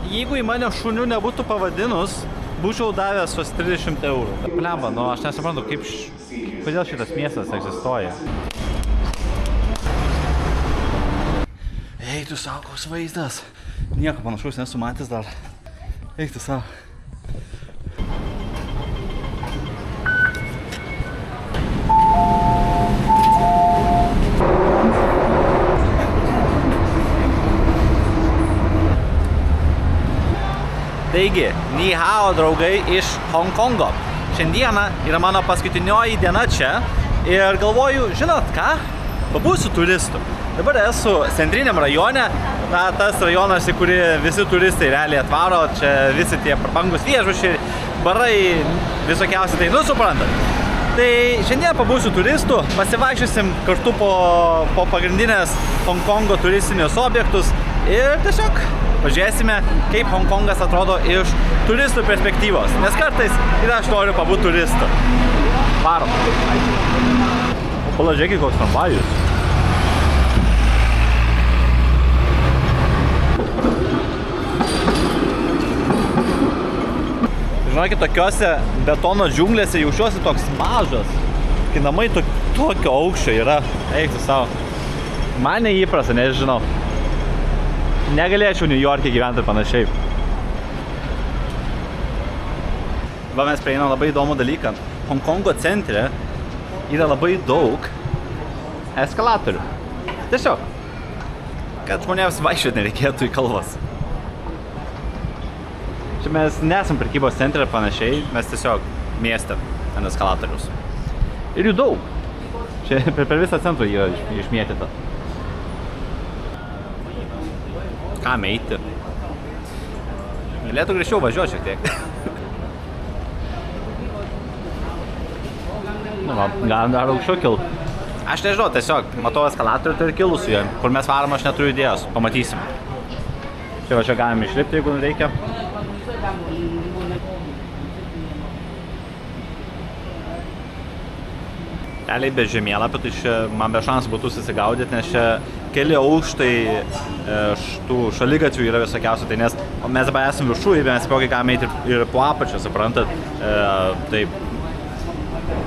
Jeigu į mane šunių nebūtų pavadinus, būčiau davęs tos 30 eurų. Plemba, nu aš nesuprantu, kodėl šitas miestas egzistuoja. Eik tu savo, koks vaizdas. Nieko panašaus nesu matęs dar. Eik tu savo. Taigi, ni hao draugai iš Hongkongo. Šiandieną yra mano paskutinioji diena čia ir galvoju, žinot ką, pabūsiu turistų. Dabar esu centriniam rajone, na, tas rajonas, į kurį visi turistai realiai atvaro, čia visi tie prabangus viešbučiai, barai, visokiausi, tai nu suprantat. Tai šiandien pabūsiu turistų, pasivaikščiosim kartu po pagrindinės Hongkongo turistinius objektus ir tiesiog pažiūrėsime, kaip Hongkongas atrodo iš turistų perspektyvos, nes kartais ir aš noriu pabūt turistų. Varom. O palažiūrėkit, koks tramvajus. Žinokit, tokiuose betono džiunglėse jaučiuosi toks mažas. Kai namai tokio aukščio yra. Eik tu savo. Man neįprasta, nežinau. Negalėčiau New York'e gyventi ir panašiai. Va, mes prieinam labai įdomų dalyką. Hongkongo centre yra labai daug eskalatorių. Tiesiog, kad žmonėms vaikščioti nereikėtų į kalvas. Čia mes nesam prekybos centre ir panašiai, mes tiesiog mieste ant eskalatorius. Ir jų daug. Čia per visą centrą jie išmėtyta. Kam eiti? Galėtų greičiau važiuoti šiek tiek. Nu, galim dar aukščiau kilt. Aš nežinau, tiesiog matau eskalatorių tai ir kilu su juo. Kur mes varom, aš neturiu idėjos. Pamatysim. Čia va čia galim išlipti, jeigu reikia. Realiai be žemėlapio, tai čia man be šansų būtų susigaudyti, nes čia keli aukštai tų šaligatvių yra visokiausių, tai nes mes dabar esame viršų ir mes spaugiai galime eiti ir po apačią, suprantat. Taip,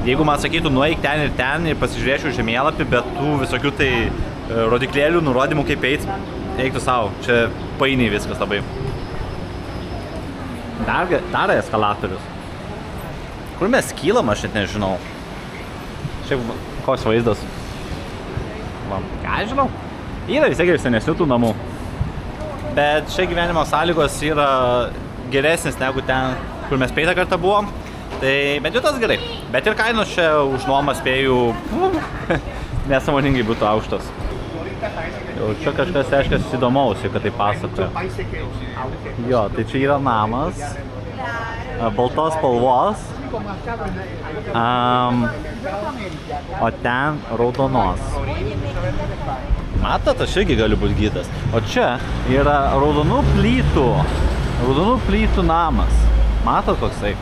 jeigu man sakytų, nueik ten ir pasižiūrėčiau žemėlapį, bet tų visokių tai rodiklėlių, nurodymų kaip eiti, eiktų savo, čia painiai viskas labai. Dar eskalatorius. Kur mes kylam, aš net nežinau. Šiaip koks vaizdas. Va, ką žinau. Yra vis tiek ir senesnių tų namų. Bet čia gyvenimo sąlygos yra geresnis negu ten, kur mes peitą kartą buvom. Tai bent jau tas gerai. Bet ir kainos čia už nuomą spėjų nesąmoningai būtų aukštos. Jau čia kažkas reiškia įdomaus, kad tai pasakoja. Jo, tai čia yra namas. Baltos spalvos. O ten raudonos. Matot, aš irgi galiu būti gydas. O čia yra raudonų plytų namas. Matot koksai?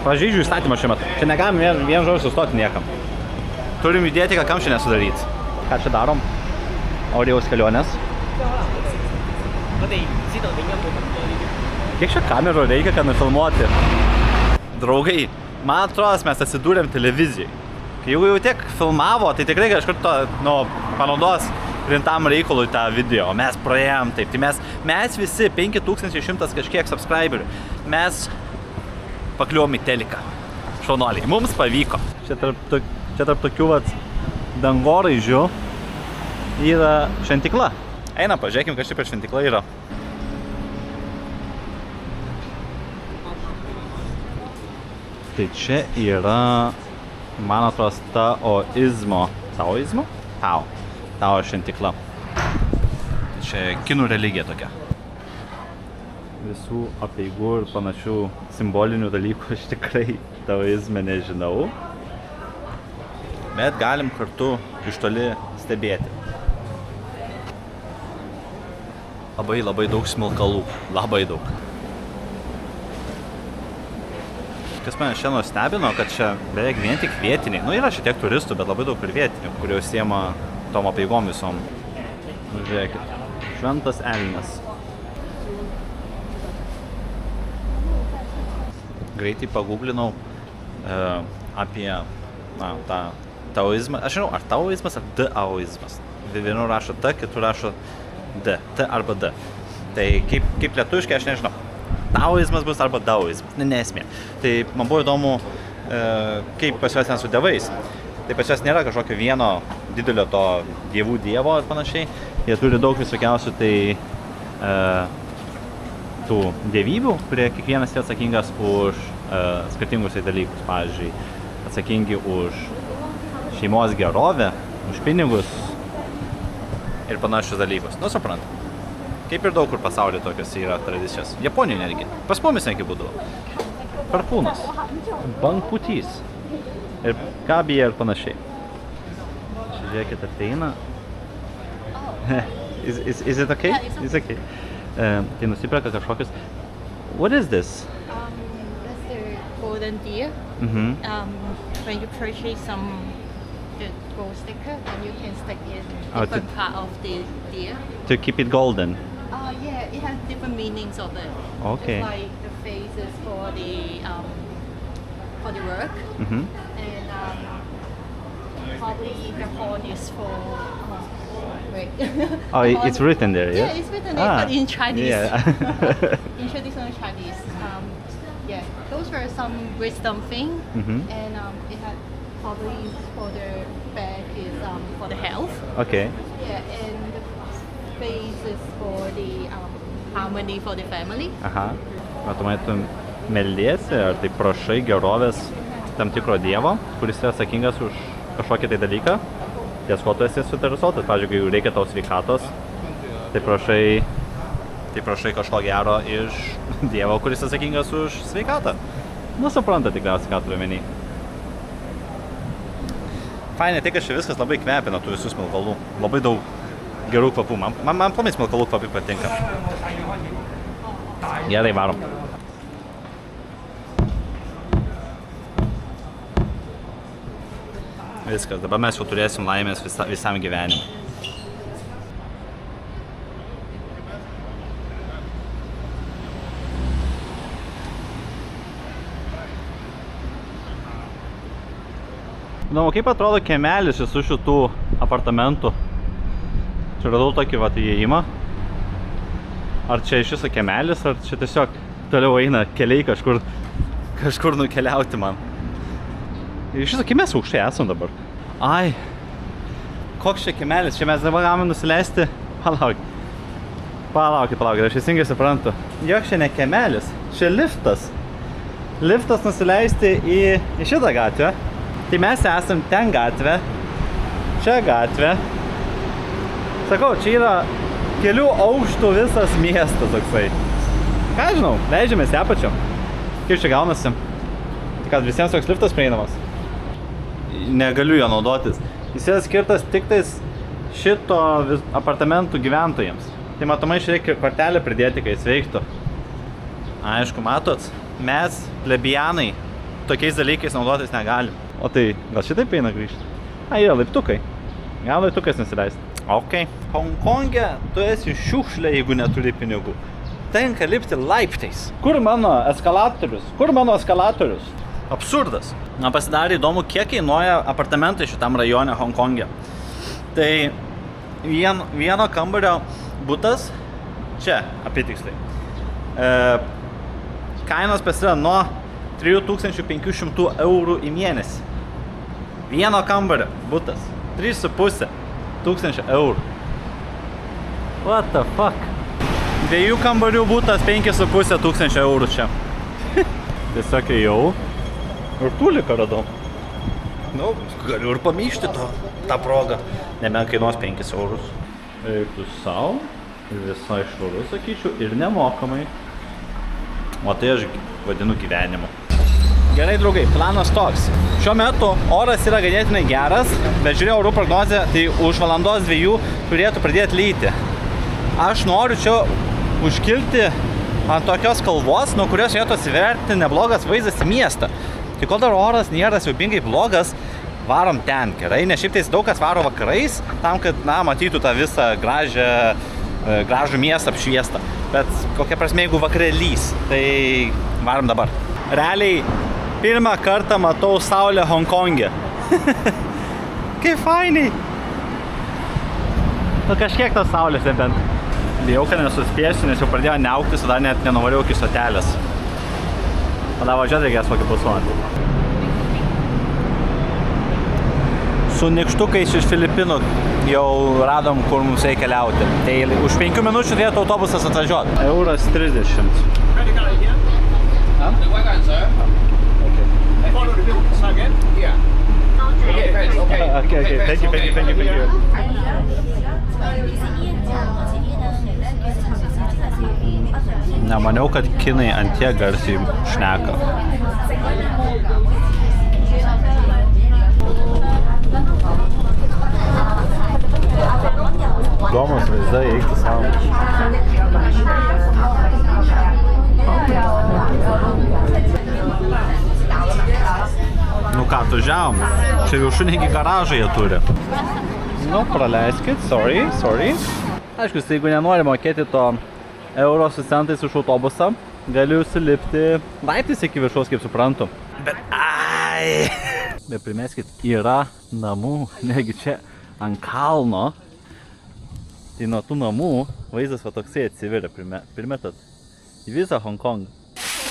Pažeidžiu įstatymą šiuo metu. Čia negalim vien žodžiu sustoti niekam. Turim judėti, ką kamščiai nesudaryti. Ką čia darom? Aurijaus kelionės. Kiek čia kamerų reikia, kad nufilmuoti? Draugai, man atrodo, mes atsidūrėm televizijai. Jeigu jau tiek filmavo, tai tikrai kažkur to panaudos rimtam reikalui tą video. Mes praėjom taip. Tai mes visi 5100 kažkiek subscriberių. Mes pakliuvom į teliką. Šaunoliai. Mums pavyko. Čia tarp tokių dangoraižių yra šventikla. Eina, pažiūrėkim, kas čia per šventikla yra. Tai čia yra, man atrodo, Tao šventikla. Čia kinų religija tokia. Visų apeigų ir panašių simbolinių dalykų aš tikrai taoizme nežinau. Bet galim kartu iš toli stebėti. Labai daug smilkalų. Labai daug. Kas mane čia nustebino, kad čia beveik vien tik vietiniai. Nu, yra šiek tiek turistų, bet labai daug ir vietinių, kurie užsiema tom apeigom visom. Nu, žiūrėkit. Šventas Elnias. greitai paguglinau apie tą taoizmą. Aš žinau, ar taoizmas, ar daoizmas. Vienur rašo T, kitur rašo D. T arba D. Tai kaip lietuviškai, aš nežinau. Taoizmas bus arba daoizmas. Nesmė. Tai man buvo įdomu, kaip pas juos ten su dievais. Tai pas juos nėra kažkokio vieno didelio to dievų dievo ar panašiai. Jie turi daug visokiausių tų dievybių, kurie kiekvienas yra atsakingas už skirtingus dalykus. Pavyzdžiui, atsakingi už šeimos gerovę, už pinigus ir panašius dalykus. Nu, suprantu. Kaip ir daug kur pasaulyje tokios yra tradicijos. Japonijoje netgi. Pas mumis netgi būdavo. Perkūnas. Bangpūtys. Ir gabija ir panašiai. Žiūrėkit, ateina. Is it okay? Yeah, it's okay. Tai nusiperka kažkokius. What is this? That's the golden deer. When you purchase the gold sticker, then you can stick in different part of the deer. To keep it golden. Yeah, it has different meanings of it. Okay. Just like the face is for the work, and probably the horn is for. Wait. Oh, it's written there, yeah? Yeah, it's written there, but in Chinese. Yeah. In traditional Chinese. Yeah, those were some wisdom thing, and it had probably for the back is for the health. Okay. Yeah, and the face is for the harmony for the family. Aha. Matomai, tu meldiesi, ar tai prašai gerovės tam tikro dievo, kuris yra atsakingas už kažkokį tai dalyką, ties ko tu esi suinteresuotas. Pavyzdžiui, jeigu reikia tau sveikatos, tai prašai kažko gero iš dievo, kuris atsakingas už sveikatą. Nu, supranta tikriausiai, ką turiu omeny. Fainai, tai, kad čia viskas labai kvepina tų visų smilkalų. Labai daug gerų kvapų. Man planai smilkalų kvapai patinka. Gerai, varom. Viskas, dabar mes jau turėsim laimės visam gyvenimui. Na, o kaip atrodo kiemelis visų šitų apartamentų? Čia radau tokį įėjimą. Ar čia iš viso kiemelis, ar čia tiesiog toliau eina keliai kažkur nukeliauti man? Iš viso, kai mes aukštai esam dabar. Ai, koks čia kiemelis, čia mes dabar galime nusileisti. Palaukit, aš teisingai suprantu. Jok, čia ne kiemelis, čia liftas. Liftas nusileisti į šitą gatvę. Tai mes esam ten gatvė, čia gatvė. Sakau, čia yra kelių aukštų visas miestas toksai. Ką žinau, leidžiamės į apačią. Kaip čia gaunasi? Tai kad visiems toks liftas prieinamas. Negaliu jo naudotis. Jis yra skirtas tik tais šito apartamentų gyventojams. Tai matomai čia reikia kortelę pridėti, kai jis veiktų. Aišku, matot, mes, plebijanai, tokiais dalykais naudotis negalim. O tai gal šitaip eina grįžti? Yra laiptukai. Gal laiptukais nusileisti. Ok. Honkonge tu esi šiukšlė, jeigu neturi pinigų. Tenka lipti laiptais. Kur mano eskalatorius? Absurdas. Man pasidarė įdomu, kiek kainuoja apartamentai šitam rajone Honkonge. Tai vieno kambario butas, čia apytiksliai, kainos prasideda nuo 3500 eurų į mėnesį. Vieno kambario butas, 3,5 tūkstančio eurų. What the fuck? 2 kambarių butas, 5,5 tūkstančio eurų čia. Tiesiog ėjau ir tūliką radau. Nu, galiu ir pamyšti tą progą. Nebent kainuos 5 eurus. Eiktų savo, visai švarus, sakyčiau, ir nemokamai. O tai aš vadinu gyvenimu. Gerai, draugai, planas toks. Šiuo metu oras yra ganėtinai geras, bet žiūrėjau orų prognozę, tai už valandos 2 turėtų pradėti lyti. Aš noriu čia užkilti ant tokios kalvos, nuo kurios turėtų atsiverti neblogas vaizdas į miestą. Tai kol dar oras nėra siaubingai blogas, varom ten, gerai, nes šiaip tai daug kas varo vakarais, tam, kad, matytų tą visą gražų miestą apšviestą. Bet kokia prasme, jeigu vakarė lys, tai varom dabar. realiai pirmą kartą matau saulę Honkongė. Kaip fainiai. Nu kažkiek tos saulės nebent. Bijau, kad nesuspėsiu, nes jau pradėjo neaukti, dar net nenuvarėjau iki stotelės. Tada važiuoti reikės kokį pusvalandį. Su nykštukais iš Filipinų jau radom, kur mums reikia keliauti. Tai už 5 minučių turėtų autobusas atvažiuoti. Euras 30. Okay. Thank you. Nemaniau, kad kinai ant tiek garsiai šneka. Įdomus vaizdai, eikti savo. Nu ką, tužiavom. Čia viršūnėgi garažą jie turi. Nu, praleiskit, sorry. Aišku, jeigu nenori mokėti to euro su centais už autobusą, galiu užsilipti laiptais iki viršaus, kaip suprantu. Bet primeskit, yra namų, negi čia ant kalno. Tai nuo tų namų vaizdas va toksai atsiveria, primetat į visą Hongkongą.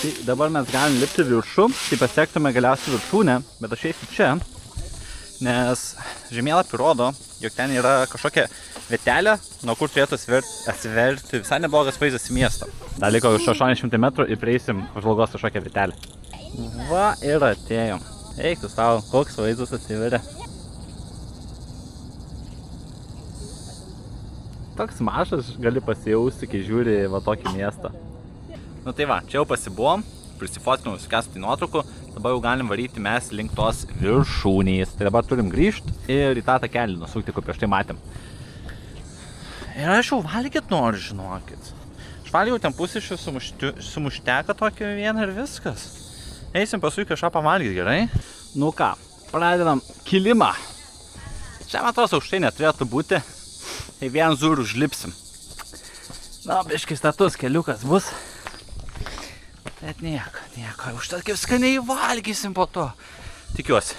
Tai dabar mes galim lipti viršų, tai pasiektume galiausiai viršūnę, bet aš eisiu čia, nes žemėlapį rodo, jog ten yra kažkokia vietelė, nuo kur turėtų atsiverti visai neblogas vaizdas į miestą. Dar liko už 800 metrų ir prieisim apžvalgos kažkokią vietelę. Va ir atėjom. Eik tu savo, koks vaizdas atsiveria. Toks mažas gali pasijausti, kai žiūri va tokį miestą. Nu tai va, čia jau pasibuvom, prisifotkinau visokiausių nuotraukų, dabar jau galim varyti mes link tos viršūnės. Tai dabar turim grįžti ir į tą takelį nusukti, kur prieš tai matėm. Ir aš jau valgyt noriu, žinokit. Aš valgiau ten pusryčių su mušteka tokį vieną ir viskas. Eisim paskui kažką pavalgyti, gerai? Nu ką, pradedam kilimą. Čia matos aukštai neturėtų būti. Tai vien zūrų užlipsim. Na, biškai status keliukas bus. Bet nieko. Užtat kaip skaniai valgysim po to. Tikiuosi.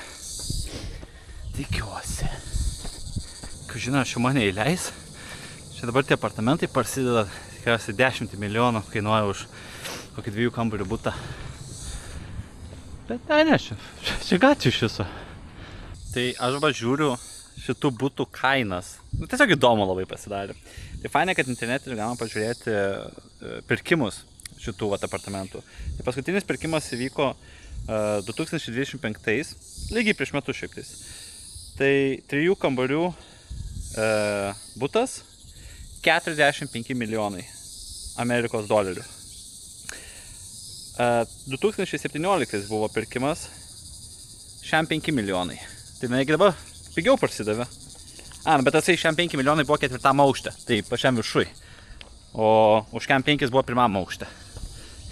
Kai žinau, aš jau mane įleis. Čia dabar tie apartamentai prasideda. Tikriausiai 10 milijonų kainuoja už kokį 2 kambarių butą. Bet ne, čia gačiu iš viso. Tai aš žiūriu šitų butų kainas. Nu, tiesiog įdomu labai pasidarė. Tai fainai, kad internete galima pažiūrėti pirkimus šitų apartamentų. Tai paskutinis pirkimas įvyko 2025, lygiai prieš metus šiek tiek. Tai 3 kambarių butas 45 milijonai Amerikos dolerių. 2017 buvo pirkimas šiam 5 milijonai. Tai negi dabar pigiau prasidavė. Bet tasai šiam 5 milijonai buvo 4 aukšte, tai pačiam viršui. O už šiam 5 buvo 1 aukšte.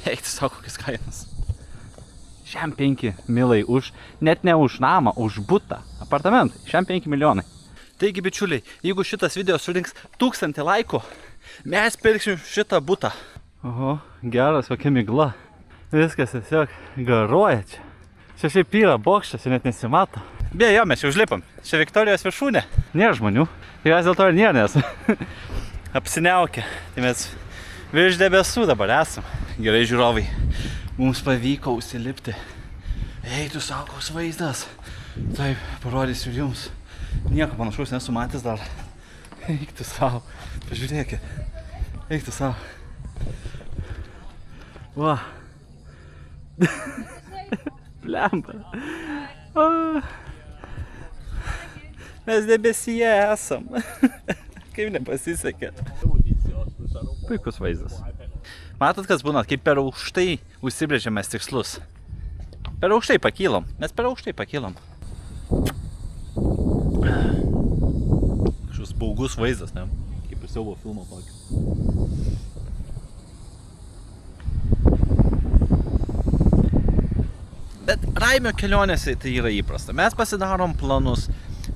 Eikti savo kokias kainas. Šiam 5 milai už, net ne už namą, už butą, apartamentai. Šiam 5 milijonai. Taigi, bičiuliai, jeigu šitas video surinks 1000 laikų, mes pirksim šitą butą. Oho, geras, kokia migla. Viskas tiesiog garuoja čia. Čia šiaip yra bokštas, čia net nesimato. Beje, mes jau užlipam. Čia Viktorijos viršūnė. Nėra žmonių. Tikriausiai dėl to ir nėra, nes apsiniaukia. Tai mes virš debesų dabar esam. Gerai, žiūrovai. Mums pavyko užsilipti. Ei, tu savo, koks vaizdas. Taip, parodysiu ir jums. Nieko panašaus nesu matęs dar. Eik tu savo. Pažiūrėkit. Eik tu savo. Va. Blemba. Mes debesyje esam. Kaip nepasisekė. Puikus vaizdas. Matot, kas būna, kaip per aukštai užsibrėžėmės tikslus. Per aukštai pakylom. Mes per aukštai pakylom. Kažkoks baugus vaizdas, ne? Kaip ir siaubo filmo tokio. Bet Raimio kelionėse tai yra įprasta. Mes pasidarom planus.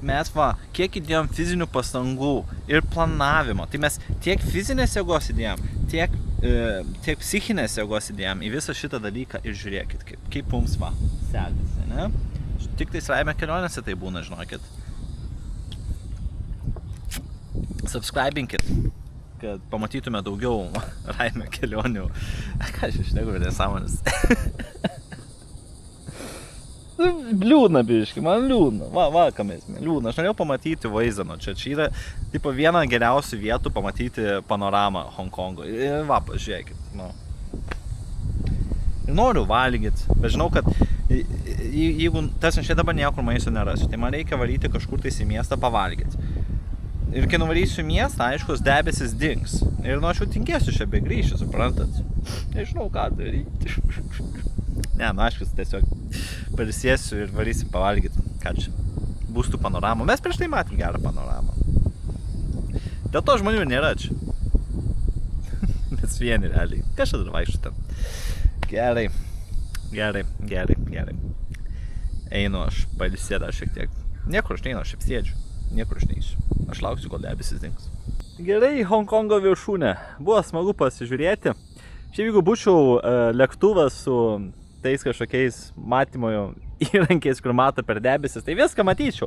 Mes kiek įdėjom fizinių pastangų ir planavimo. Tai mes tiek fizinės jėgos įdėjom, tiek tiek psichinės jėgos įdėjom į visą šitą dalyką ir žiūrėkit, kaip mums va sekasi, ne? Tik tais Raime kelionėse tai būna, žinokit. Subscribinkit, kad pamatytume daugiau Raime kelionių. Ką aš išneku, nesąmonės. Liūdna biški, man liūdna. Va, kamės, liūdna. Aš norėjau pamatyti vaizdą, čia yra tipo viena geriausių vietų pamatyti panoramą Hongkongo. Ir va, pažiūrėkit, Ir noriu valgyti, bet žinau, kad jeigu tas čia dabar niekur maisto nerasiu, tai man reikia varyti kažkur tais į miestą pavalgyti. Ir kai nuvarysiu miestą, aiškus, debesis dings. Ir aš jau tinkėsiu čia begrįšiu, suprantat? Nežinau, ką daryti. Ne, aiškus, tiesiog pailsėsiu ir varysim pavalgyti. Ką čia? Būstų panoramą. Mes prieš tai matėm gerą panoramą. Dėl to žmonių nėra čia. Mes vieni realiai. Kas čia dar vaikščiu ten? Gerai. Einu aš pailsėti dar šiek tiek. Niekur aš neinu, aš apsėdžiu. Niekur aš neisiu. Aš lauksiu, kol debesis dings. Gerai, Hongkongo viršūnė. Buvo smagu pasižiūrėti. Šiaip jeigu būčiau lėktuvas su tais kažkokiais matymojo įrankiais, kur mato per debesis, tai viską matyčiau.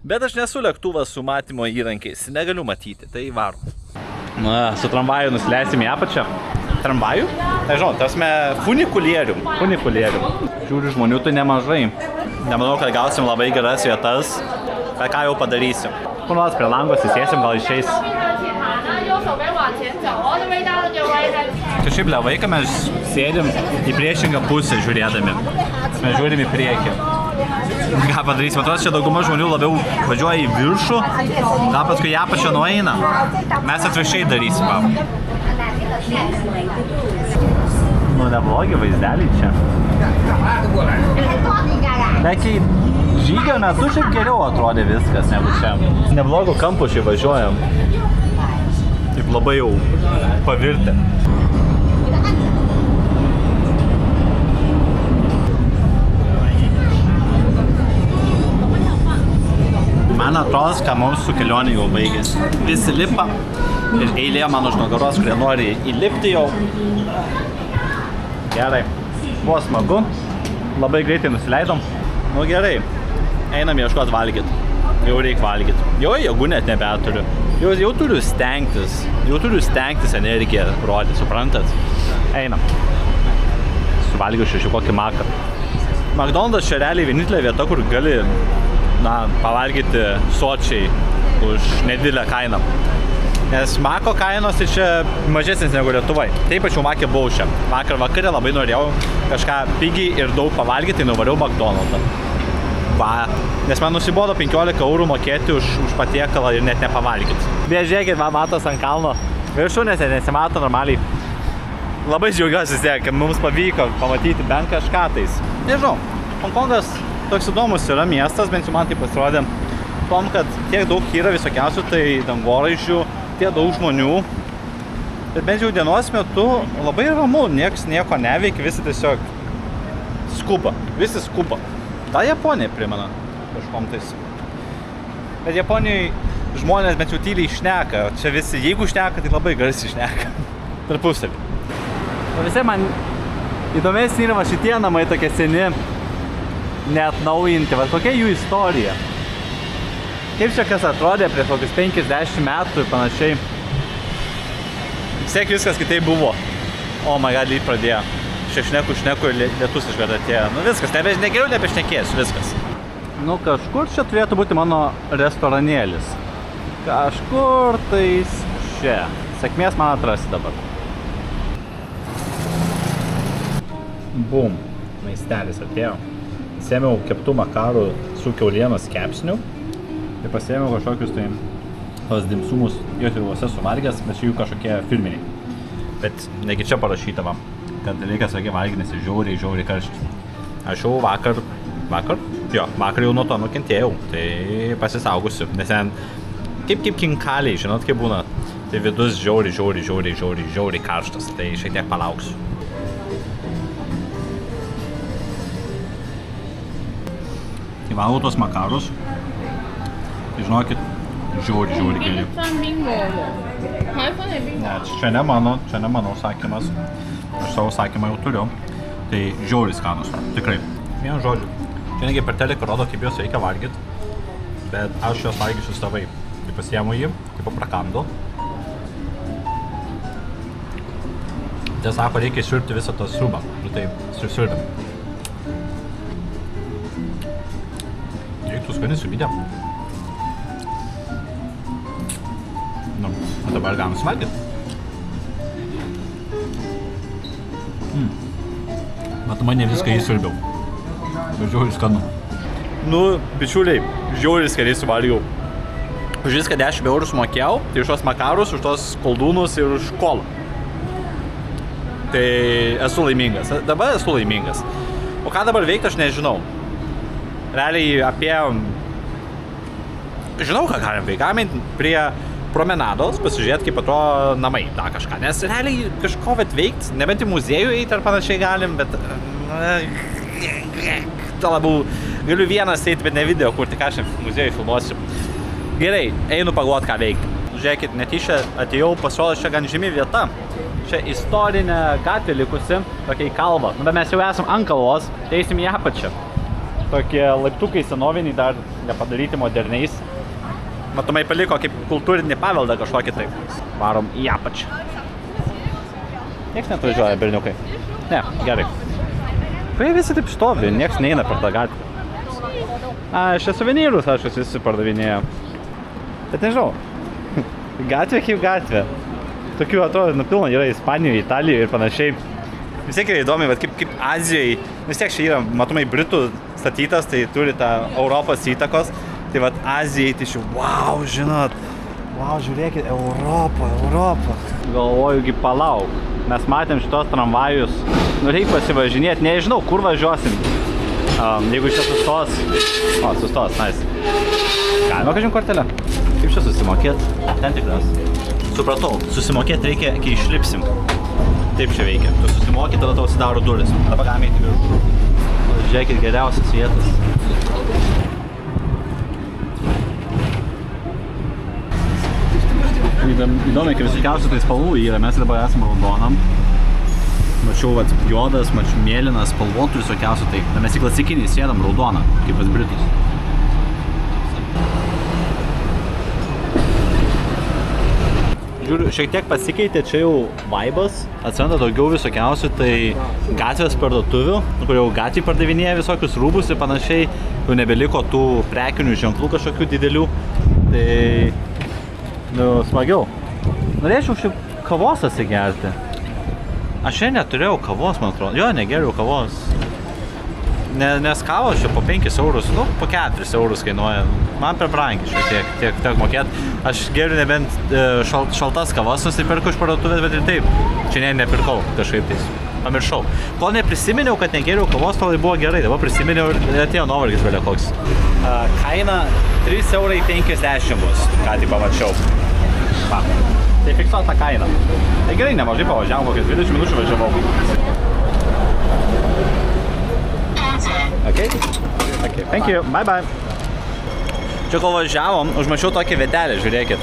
Bet aš nesu lėktuvas su matymo įrankiais, negaliu matyti, tai varom. Na, su tramvaju nusileisim į apačią. Tramvaju? Tai žinau, tasme funikulierium. Žiūriu, žmonių tai nemažai. Nemanau, kad gausim labai geras vietas, bet ką jau padarysim. Kur nors prie langos įsėsim, gal išeis. Kažkaip levaiką mes sėdim į priešingą pusę žiūrėdami. Mes žiūrim į priekį. Ką padarysim? Atrodo, čia dauguma žmonių labiau važiuoja į viršų, gal paskui į apačią nueina. Mes atvirkščiai darysim. Nu, neblogi vaizdeliai čia. Bekai žygio metu šiaip geriau atrodė viskas negu čia. Neblogo kampu šiaip važiuojam. Taip labai jau pavirtę. Man atrodo, kad mums su kelionė jau baigėsi. Visi lipa ir eilė man už nugaros, kurie nori įlipti jau. Gerai, buvo smagu, labai greitai nusileidom. Nu gerai, einam ieškoti valgyti. Jau reikia valgyti. Jo, jėgų net nebeturiu. Jau turiu stengtis energiją rodyti, suprantat? Einam. Suvalgiau šešiu kokį maką. McDonald's čia realiai vienintelė vieta, kur gali pavalgyti sočiai už nedidelę kainą. Nes mako kainos tai čia mažesnis negu Lietuvai. Taip aš jau makė buvau čia. Vakar vakarė labai norėjau kažką pigiai ir daug pavalgyti, tai nuvariau McDonald'ą. Va, nes man nusibodo 15 eurų mokėti už patiekalą ir net nepavalgyti. Beje, žiūrėkit, man matos ant kalno viršūnėse, nesimato normaliai. Labai džiaugiuosi vis tiek, kad mums pavyko pamatyti bent kažką tais. Nežinau, Hongkongas toks įdomus yra miestas, bent jau man tai pasirodė, tom, kad tiek daug yra visokiausių, tai dangoraižių, tiek daug žmonių. Bet bent jau dienos metu labai ramu, nieks nieko neveikia, visi tiesiog skuba, visi skuba. Ta Japonija primena kažkom tais. Bet Japonijoje žmonės bent jau tyliai šneka, čia visi, jeigu šneka, tai labai garsiai šneka. Tarpusavį. O visai man įdomesni yra šitie namai tokie seni, neatnaujinti, va kokia jų istorija. Kaip čia kas atrodė prieš kokius 50 metų ir panašiai. Vis tiek viskas kitaip buvo. O my god, lyg pradėjo. Šneku ir lietus išveda atėjo. Nu viskas, negeriau nebešnekėsiu, viskas. Nu kažkur čia turėtų būti mano restoranėlis. Kažkur tais čia. Sėkmės man atrasti dabar. Bum, maistelis atėjo. Sėmiau keptų makarų su kiaulienos kepsniu ir pasėmiau kažkokius tai tos dimsumus Jotviluose suvalgęs, bet čia jų kažkokie firminiai. Bet negi čia parašyta va, kad reikia sveikiai valgyti, nes žiauriai karšti. Aš jau vakar jau nuo to nukentėjau, tai pasisaugusiu, nes ten kaip kinkaliai, žinot kaip būna, tai vidus žiauriai karštas, tai šiek tiek palauksiu. Valgau tos makarus, tai žinokit, Žiūri geri. Ne, čia ne mano užsakymas. Aš savo užsakymą jau turiu. Tai žiauriai skanus, tikrai. Vienu žodžiu. Čia negi per teleką rodo, kaip juos reikia valgyti. Bet aš juos valgysiu savai. Tai pasiemu jį, taip prakandu. Tai sako, reikia išsiurbti visą tą sriubą. Ir tai siurbim. Reiktų skaniai sriubydė. Nu, o dabar galim suvalgyti. Matomai ne viską įsirbiau. Žiauriai skanu. Nu, bičiuliai, žiauriai skaniai suvalgiau. Už viską 10 eurų sumokėjau, tai už tos makarus, už tos koldūnus ir už kolą. Tai esu laimingas. Dabar esu laimingas. O ką dabar veikti, aš nežinau. Realiai apie... Žinau, ką galim veikti. Galim prie promenados, pasižiūrėti, kaip atrodo namai, tą kažką. Nes realiai kažko veikti, nebent į muziejų eiti ar panašiai galim, bet... Ta labiau galiu vienas eiti, bet ne video, kur tik aš muziejui filmuosiu. Gerai, einu pagalvoti, ką veikti. Žiūrėkit, netyčia atėjau, pasirodo čia gan žymi vieta. Čia istorinė gatvė likusi, tokia į kalvą. Nu, bet mes jau esam ant kalvos, eisim į apačią. Tokie laiptukai senoviniai, dar nepadaryti moderniais. Matomai paliko kaip kultūrinį paveldą kažkokį tai. Varom į apačią. Nieks netvažiuoja, berniukai. Ne, gerai. Kai visi taip stovi, nieks neina per tą gatvę. Aš suvenyrus, aš visi pardavinėja. Bet nežinau. Gatvė kaip gatvė. Tokių atrodo, pilna yra Ispanijoje, Italijoje ir panašiai. Vis tiek yra įdomi, bet kaip Azijoje, vis tiek čia yra, matomai, Britų statytas, tai turi tą Europos įtakos. Tai vat Azijai, tai šių, wow, žinot, wow, žiūrėkit, Europa. Galvoju, palauk, mes matėm šitos tramvajus, nu reikia pasivažinėti, nežinau, kur važiuosim. Jeigu čia sustos, sustos, nice. Galima kažin kortelę? Kaip čia susimokėti? Ten tikras. Supratau, susimokėti reikia, kai išlipsim. Taip čia veikia. Tu susimokė, tada tau atsidaro duris. Dabar galime eiti viršų. Žiūrėkit, geriausias vietas. Įdomiai, kaip visokiausių tai spalvų yra. Mes dabar esame raudonam. Mačiau juodas, mačiau mėlynas, spalvotų visokiausių. Tai mes į klasikinį sėdam raudoną, kaip pas Britus. Žiūriu, šiek tiek pasikeitė čia jau vaibas, atsiranda daugiau visokiausių, tai gatvės parduotuvių, kur jau gatvėj pardavinėja visokius rūbus ir panašiai, jau nebeliko tų prekinių ženklų kažkokių didelių, tai smagiau. Norėčiau šiaip kavos atsigerti. Aš šiandien neturėjau kavos, man atrodo. Jo, negeriau kavos. Nes kavos čia po 5 eurus, nu, po 4 eurus kainuoja. Man per brangi šiek tiek mokėt. Aš geriu nebent šaltas kavas nusipirku iš parduotuvės, bet ir taip. Čia nepirkau kažkaip tais. Pamiršau. Kol neprisiminiau, kad negeriau kavos, tol buvo gerai. Dabar prisiminiau ir atėjo nuovargis belia koks. Kaina 3,50 eurai bus, ką tai pamačiau. Va. Tai fiksuota kaina. Tai gerai, nemažai pavažiavom, kokias 20 minučių važiavau. Okay, thank you, bye bye. Čia kol važiavom, užmačiau tokią vietelę, žiūrėkit.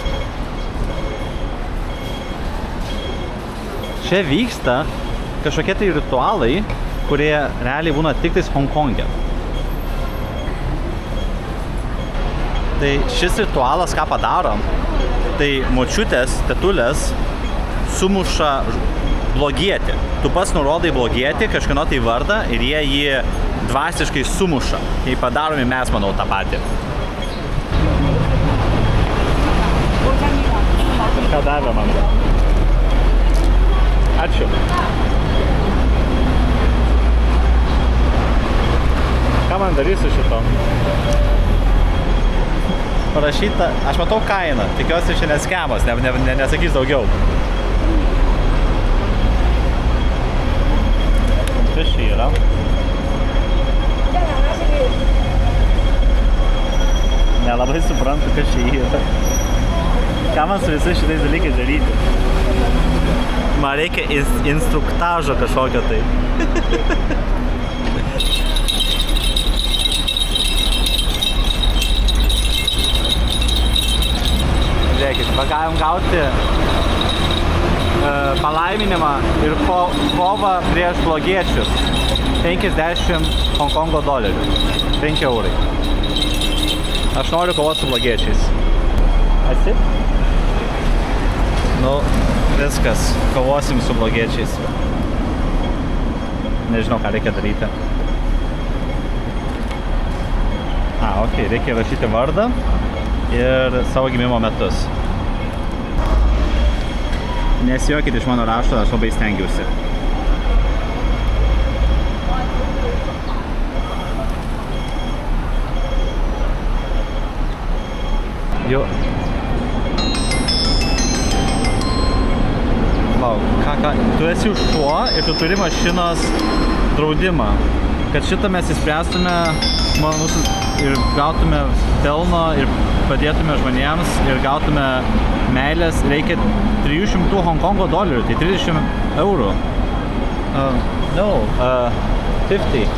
Čia vyksta kažkokie tai ritualai, kurie realiai būna tik tais Hongkonge. Tai šis ritualas ką padaro, tai močiutės, tetulės sumuša blogietį. Tu pats nurodai blogietį, kažkieno tai vardą ir jie jį dvasiškai sumuša. Kai padaromi mes, manau, tą patį. Kažką davė man. Ačiū. Ką man darysiu šito? Parašyta, aš matau kainą, tikiuosi čia neskemas, nesakys daugiau. Kas čia yra? Nelabai suprantu, kas čia yra. Ką man su visais šitais dalykais daryti? Man reikia instruktažo kažkokio tai. Žiūrėkit, va galim gauti palaiminimą ir kovą prieš blogiečius. 50 Honkongo dolerių. 5 eurai. Aš noriu kovoti su blogiečiais. Esi? Nu, viskas. Kovosim su blogiečiais. Nežinau, ką reikia daryti. Ok, reikia rašyti vardą ir savo gimimo metus. Nesijuokit iš mano rašto, aš labai stengiausi. Jo. Ką? Tu esi šuo ir tu turi mašinos draudimą. Kad šitą mes įspręstume ir gautume pelno ir padėtume žmonėms ir gautume meilės, reikia 300 Honkongo dolerių, tai 30 eurų. 50.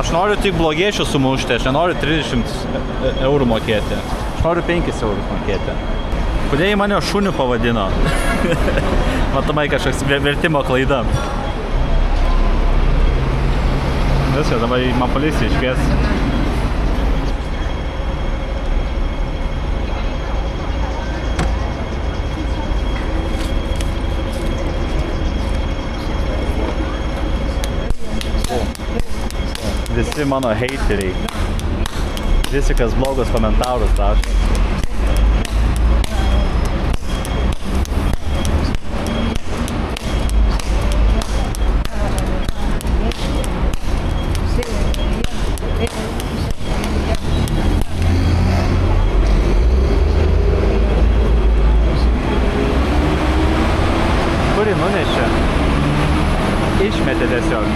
Aš noriu tik blogiečių sumušti, aš nenoriu 30 eurų mokėti. Aš noriu 5 eurus mokėti. Kodėl jį mane šuniu pavadino? Matomai kažkoks vertimo klaida. Viskas, dabar man policija iškvies. Visi mano heiteriai. Visi, kas blogus komentarus rašo. Kurį nunešė? Išmetė tiesiog.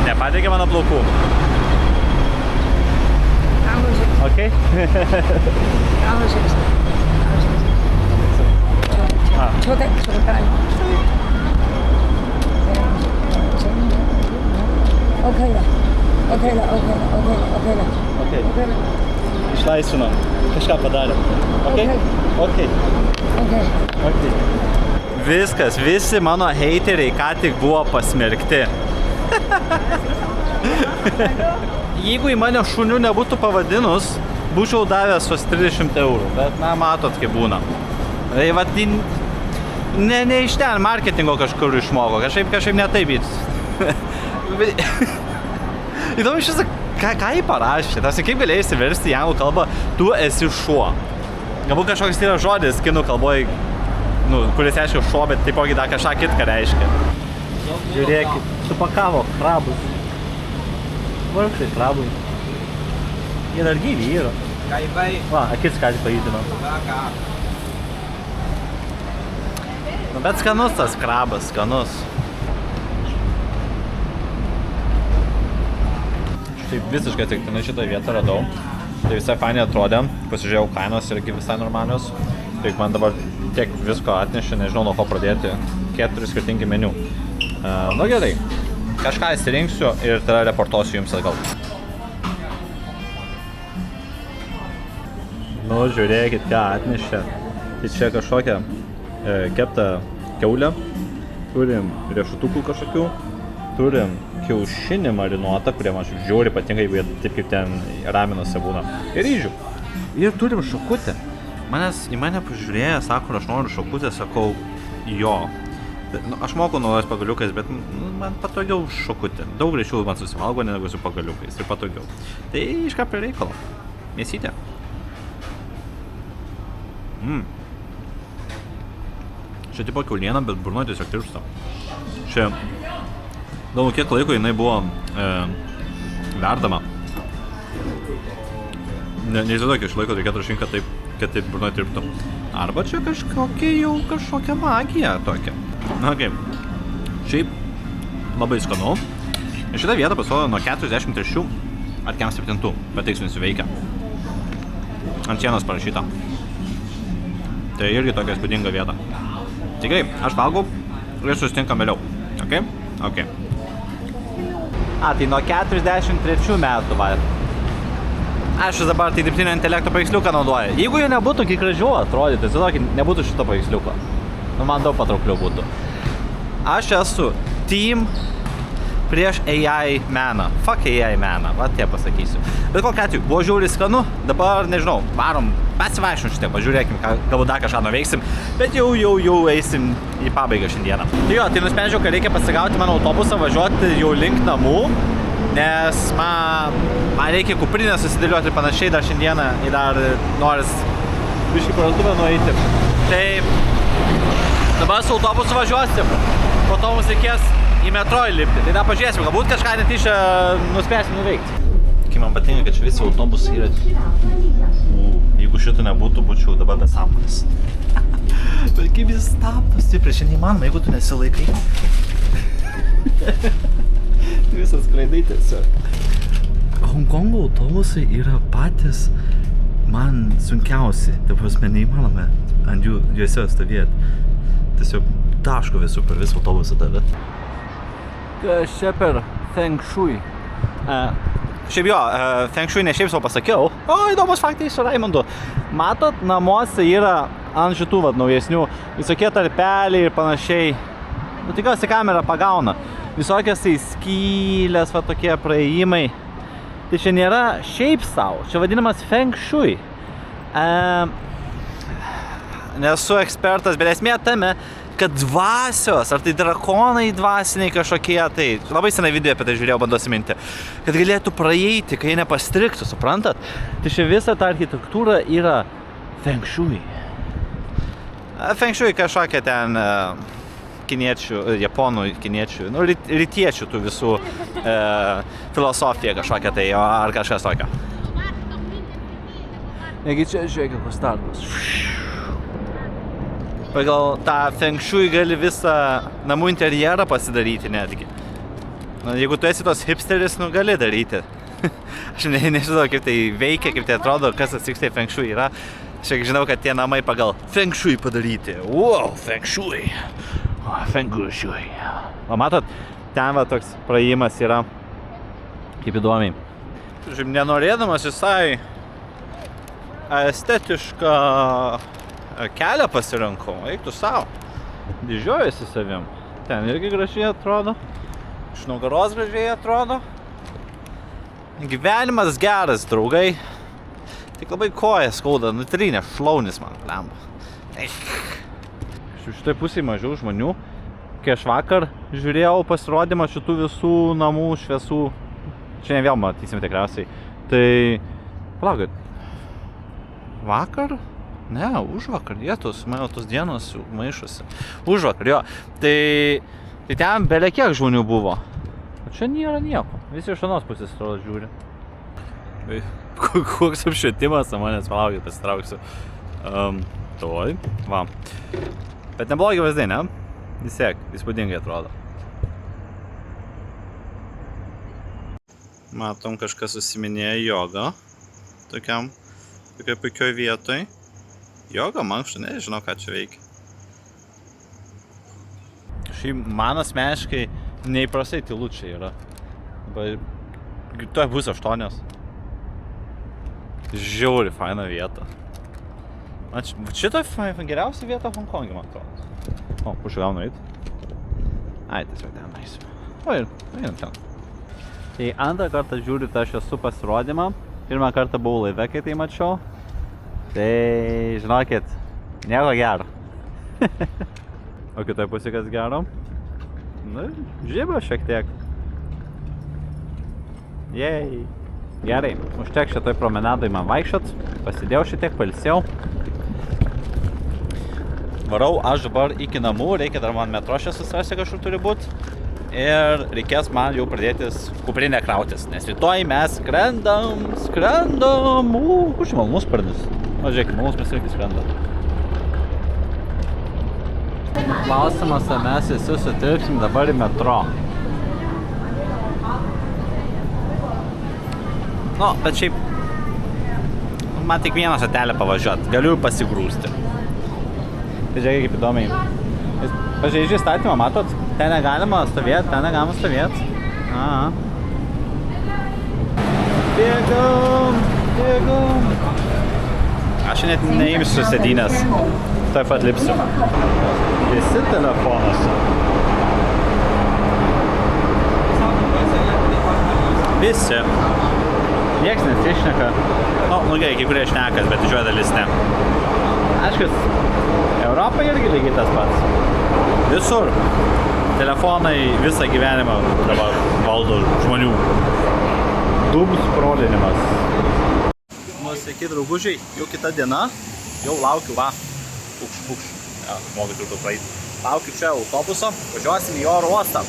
Nepateikė mano plaukų. Okay? Išlaisvino. Kažką padarė. Okay? Viskas, visi mano heiteriai ką tik buvo pasmerkti. Jeigu į mane šuniu nebūtų pavadinus, būčiau davęs tos 30 eurų, bet na, matot, kaip būna. Tai vat, ne iš ten marketingo kažkur išmoko, kažkaip ne taip įt. Įdomu iš viso, ką jį parašė, tarsi kaip galėjai įsiversti į anglų kalbą, tu esi šuo. Galbūt kažkoks yra žodis kinų kalboje, kuris reiškia šuo, bet taipogi dar kažką kitką reiškia. Žiūrėkit, supakavo krabus. Vargšai krabai. Jie dar gyvi yra. Va, akis ką tik pajudino. Bet skanus tas krabas, skanus. Taip visiškai atsitiktinai šitą vietą radau. Tai visai fainai atrodė. Pasižiūrėjau kainos irgi visai normalios. Tai man dabar tiek visko atnešė, nežinau nuo ko pradėti. 4 skirtingi meniu. Nu gerai. Kažką įsirinksiu ir tada reportuosiu jums atgal. Nu, žiūrėkit, ką atnešė. Tai čia kažkokią keptą kiaulę. Turim riešutukų kažkokių. Turim kiaušinį marinuotą, kurie man žiauriai patinka, jeigu jie taip kaip ten raminuose būna. Ir ryžių. Ir turim šakutę. Į mane pažiūrėję, sako, aš noriu šakutę, sakau, jo. Aš moku naujos pagaliukais, bet man patogiau šakutė. Daug greičiau man susivalgo negu su pagaliukais ir patogiau. Tai iš ką prie reikalo. Mėsytė. Čia tipo kiauliena, bet burnoje tiesiog tiršta. Čia daug kiek laiko jinai buvo verdama. Neįsivaizduoju, kiek laiko reikėtų rašinti, kad taip burnoje tirptų. Arba čia kažkokia magija tokia. Na kaip, šiaip labai skanu Šitą vietą pasirodo nuo 43 ar 47, patikslinsiu, veikia. Ant sienos parašyta. Tai irgi tokia įspūdinga vieta. Tikrai, aš valgau ir susitinkam vėliau. Ok? Ok. Tai nuo 43 metų, va. Aš dabar tai dirbtinio intelekto paveiksliuką naudoju. Jeigu jų nebūtų, kiek gražiau atrodytų, tai nebūtų šito paveiksliuko. Man daug patraukliau būtų. Aš esu team prieš AI meną. Fuck AI meną, va tie pasakysiu. Bet kokiu atveju, buvo žiūri skanu, dabar, nežinau, varom, pasivaikščiam šitą, pažiūrėkim, galbūt dar kažką nuveiksim, bet jau eisim į pabaigą šiandieną. Tai nusprendžiau, kad reikia pasigauti mano autobusą, važiuoti jau link namų, nes man reikia kuprinę susidėlioti ir panašiai dar šiandieną, ir dar noris biškį parduotuvę nueiti. Tai dabar su autobusu važiuosim, po to mums reikės į metro įlipti. Tai dar pažiūrėsim, galbūt kažką netyčia nuspėsim nuveikti. Kai man patinka, kad čia visi autobusai yra. Jeigu šito nebūtų, būčiau dabar be sąmonės. Bet kaip jis stabdo stipriai, šiandien įmanoma, jeigu tu nesilaikai. Visas klaidai tiesiog. Honkongo autobusai yra patys man sunkiausi. Ta prasme, neįmanoma ant juose stovėti. Tiesiog taško visur per visą autobusą tave. Kas čia per Feng Shui? Šiaip jo, Feng Shui ne šiaip savo pasakiau. Įdomus faktai su Raimondu. Matot, namuose yra ant šitų naujesnių visokie tarpeliai ir panašiai. Tikiuosi kamera pagauna. Visokios tai skylės, tokie praėjimai. Tai čia nėra šiaip savo, čia vadinamas Feng Shui. Nesu ekspertas, bet esmė tame, kad dvasios, ar tai drakonai dvasiniai kažkokie, tai labai senai video apie tai žiūrėjau, bandau atsiminti, kad galėtų praeiti, kai jie nepastriktų, suprantat? Tai čia visa ta architektūra yra Feng Shui. Feng Shui kažkokia ten kiniečių, japonų kiniečių, rytiečių tų visų filosofija kažkokia tai, ar kažkas tokio. Negi čia žiūrėkit, kur startas. Pagal tą Feng Shui gali visą namų interjerą pasidaryti netgi. Jeigu tu esi tos hipsteris, gali daryti. Aš nežinau, kaip tai veikia, kaip tai atrodo, kas atsikstai Feng Shui yra. Aš žinau, kad tie namai pagal Feng Shui padaryti. Wow, Feng Shui. Feng Shui. O matot, ten toks praėjimas yra, kaip įdomiai. Nenorėdamas visai estetišką kelią pasirinkau, eik tu savo. Didžiuojasi savim. Ten irgi gražiai atrodo. Iš nugaros gražiai atrodo. Gyvenimas geras, draugai. Tik labai koja skauda, nutrynė šlaunis man, lemba. Šitoj pusėje mažiau žmonių. Kai aš vakar žiūrėjau pasirodymą šitų visų namų šviesų, čia ne vėl matysim tikriausiai, tai palaukit, vakar? Ne, užvakar, jėtus, mano tos dienos maišosi. Užvakar, jo. Tai ten belia kiek žmonių buvo. O čia nėra nieko. Visi iš anos pusės atrodo žiūri. Koks apšvietimas, manęs palaukit, pasitrauksiu. Toj, va. Bet neblogi vaizdai, ne? Vis tiek, įspūdingai atrodo. Matom, kažkas užsiminėja jogą. Tokioj puikioj vietoj. Joga, mankšta, nežinau, ką čia veikia. Šiaip man asmeniškai neįprastai tylu čia yra. Tuoj bus 8. Žiauri faina vieta. Šitą geriausia vieta Hongkonge, man atrodo. O, kur čia gaunu eit? Ai, tiesiog ten nueisim. O, ir einam ten. Tai antrą kartą žiūriu tą šviesų pasirodymą. Pirmą kartą buvau laive, kai tai mačiau. Tai, žinokit, nieko gero. O kitoj pusė kas gero? Nu, žibio šiek tiek. Jej. Gerai, užtek šitoj promenadoj man vaikščiot. Pasidėjau šitiek, pailsėjau. Varau aš dabar iki namų, reikia dar man metro čia susirasti kažkur turi būt. Ir reikės man jau pradėti kuprinę krautis, nes rytoj mes skrendam. Kur čia malūnsparnis? O, žiūrėkit, malūnsparnis irgi skrenda. Klausimas, ar mes visi sutilpsim dabar į metro. Nu, bet šiaip, man tik vieną stotelę pavažiuot, galiu pasigrūsti. Tai žiūrėk, kaip įdomiai. Pažeidžiu įstatymą, matot? Ten negalima stovėti, ten negalima stovėti. Aha. Bėgam. Aš net neimsiu sėdynės. Taip pat lipsiu. Visi telefonuose. Visi. Nieks nesišneka. Nu gerai, kai kurie šnekas, bet didžioji dalis ne. Aiškus, Europa irgi lygiai tas pats. Visur. Telefonai visą gyvenimą dabar valdo žmonių. Dūmų sprolinimas. Sveiki, draugužiai, jau kita diena. Jau laukiu, va. Pukš. Ja, žmogus jau praeiti. Laukiu čia autobuso. Važiuosim į oro uostą.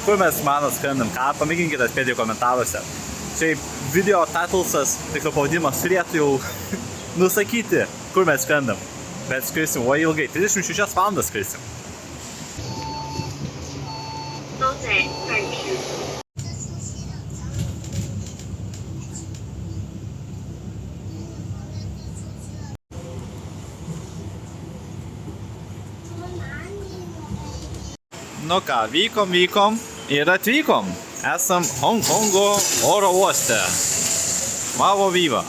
Kur mes manos skrendam? Ką? Pamėginkite atspėti komentaruose. Šiaip video titlesas, tiksliau pavadinimas, turėtų jau nusakyti, kur mes skrendam. Bet skrisim, o ilgai, 36 valandas skrisim. Nu ką, vykom ir atvykom. Esam Honkongo oro uoste. Vavo vyva.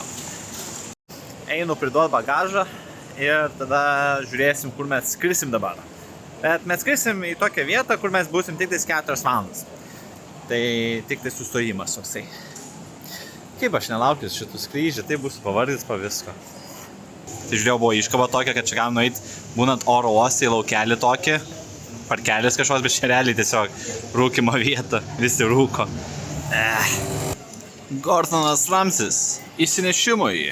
Einu priduot bagažą ir tada žiūrėsim, kur mes skrisim dabar. Bet mes skrisim į tokią vietą, kur mes būsim tik 4 valandas. Tai tik tai sustojimas toksai. Kaip aš nelaukiu šitų skrydžių, tai bus pavardys po visko. Tai žiūrėjau, buvo iškaba tokia, kad čia galim nueit, būnant oro uoste į laukelį tokį. Parkelis kažkos, bet čia realiai tiesiog rūkimo vieta, visi rūko. Gordonas Ramsis, įsinešimui.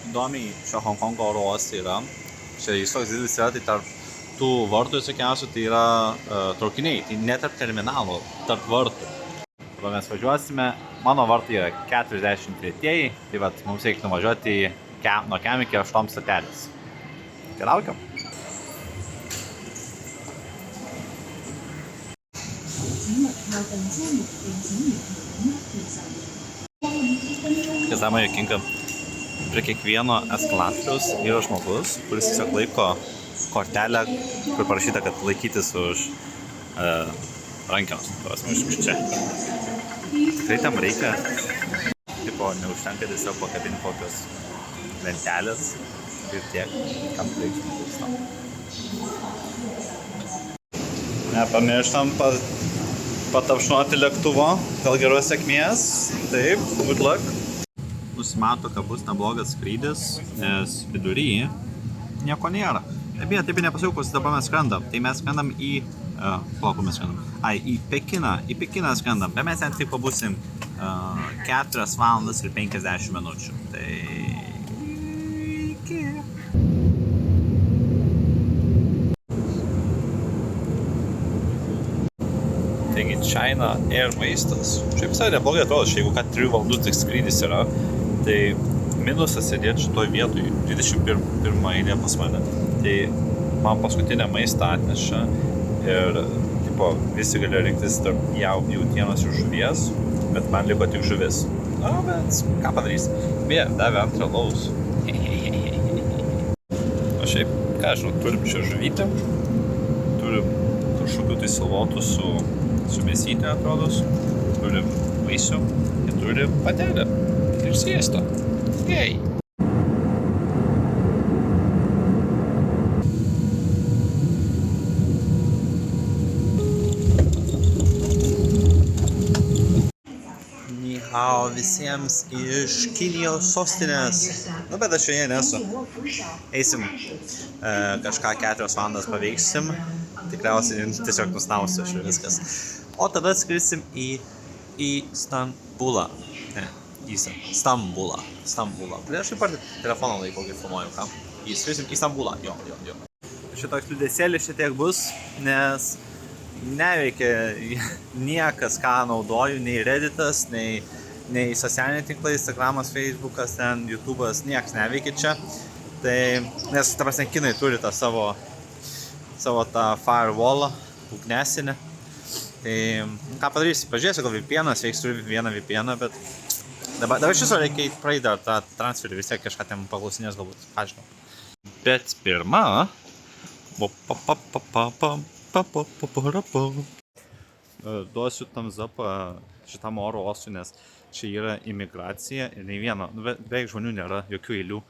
Įdomiai, šio Honkongo oro uoste yra. Čia jis toks didelis yra, tai tarp tų vartų visokiausių tai yra traukiniai, tai ne tarp terminalų, tarp vartų. Dabar mes važiuosime, mano vartai yra 43, tai vat mums reikia nuvažiuoti nuo Kem iki 8 stotelės. Laukiam. Kas dama jokinga, prie kiekvieno eskalatoriaus yra žmogus, kuris tiesiog laiko kortelę, kur parašyta, kad laikytis už rankenos, iš čia. Tikrai tam reikia, tipo, neužtenka tiesiog pakabinti kokios lentelės. Ir tiek, kam reikia žmogus tam. Nepamirštam patapšnoti lėktuvo, gal geros sėkmės. Taip, good luck. Nusimato, kad bus neblogas skrydis, nes vidury nieko nėra. Taip ir nepasakiau, kur dabar mes skrendam. Tai mes skrendam į... Kur mes skrendam? Į Pekiną. Į Pekiną skrendam. Bet mes ten tik pabūsim 4 valandas ir 50 minučių. Tai... Taigi China Air maistas. Šiaip visai neblogai atrodo, jeigu ką 3 valandų tik skrydis yra, tai minusas sėdėti šitoj vietoj 21 eilė pas mane. Tai man paskutinę maistą atneša ir tipo, visi galėjo rinktis tarp jautienos ir žuvies, bet man liko tik žuvis. Na, bet ką padarys? Beje, davė antrą laus. O šiaip, ką žinau, turim čia žuvytę, turim kažkokių tai salotų su mėsytė, atrodos, turim vaisių ir turim patelę ir sviesto. Jei! Nihao visiems iš Kinijos sostinės. Nu, bet aš joje nesu. Eisim kažką 4 valandas paveiksim. Tikriausiai tiesiog nusnausiu aš ir viskas. O tada skrisim į Stambulą. Ne, į Stambulą. Tai aš taip pat telefoną laikau, kai filmuoju, ką? Skrisim į Stambulą. Jo. Šitoks liūdėsėlis šitiek bus, nes neveikia niekas, ką naudoju, nei Redditas, nei socialiniai tinklai, Instagramas, Facebookas, ten YouTube'as, nieks neveikia čia. Tai, nes, ta prasme, kinai turi tą savo tą firewallą, ugnesinę. Tai ką padarysi, pažiūrėsiu, gal VPN-as veiks, turiu vieną VPN-ą, bet dabar iš viso reikia praeiti dar tą transferį, vis tiek kažką ten paklausinės galbūt, aš žinau. Bet pirma, duosiu thumbs up šitam oro uostui, nes čia yra imigracija ir nei vieno, beveik žmonių nėra, jokių eilių.